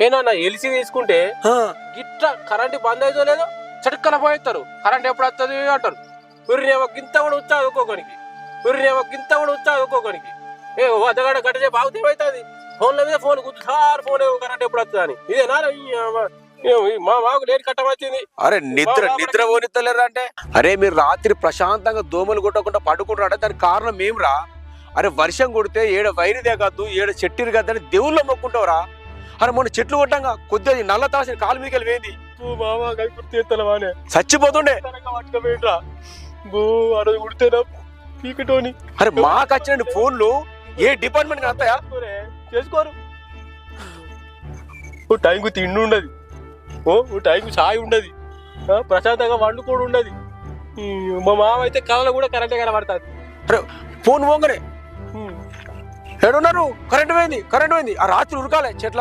ఏనా ఎలిసి తీసుకుంటే గిట్ట కరెంట్ బంద్ అవుతో లేదో చటుక్కన పోయేస్తారు. కరెంట్ ఎప్పుడు వస్తుంది అంటారు. ఊరినేమో గింత కూడా వచ్చా ఒక్కొక్కరికి, ఊరినేమో గింత కూడా వచ్చా ఒక్కొక్కరికి. అద్దగడ గడ్డచే బాగుతే అవుతుంది. ఫోన్ల మీద ఫోన్ గుర్తుసారి ఫోన్ కరెంట్ ఎప్పుడు వస్తుంది అని. ఇదేనా మా మాకు లేని కట్టం వచ్చింది. అరే నిద్ర పోనిస్తలేరా అంటే? అరే మీరు రాత్రి ప్రశాంతంగా దోమలు కొట్టకుండా పడుకుంటారంటే దానికి కారణం మేమురా. అరే వర్షం కొడితే ఏడ వైరు దిగద్దు, ఏడ చెట్టు కద్దని దేవుళ్ళు మొక్కుంటావురా. అరే మొన్న చెట్లు కొట్టంగా కొద్దిగా నల్ల తాసిన కాలు మీకెళ్ళి వేయింది మామ కై గుర్తేస్తానే చచ్చిపోతుండే. పట్టుకోబెట్రా ఆ రోజు కుడితేనా పీకటోని. అరే మాకు వచ్చిన ఫోన్లు ఏ డిపార్ట్మెంట్ వస్తాయా? చేసుకోరు. ఓ టైంకు తిండి ఉండదు, ఓ టైంకు ఛాయ్ ఉండదు, ప్రశాంతంగా వండుకోడు ఉండదు. మా మామ అయితే కళలో కూడా కరెంటే కనబడుతుంది. అరే ఫోన్ పోగానే ఏడున్నారు కరెంట్ పోయింది ఆ రాత్రి ఉరకాలే చెట్ల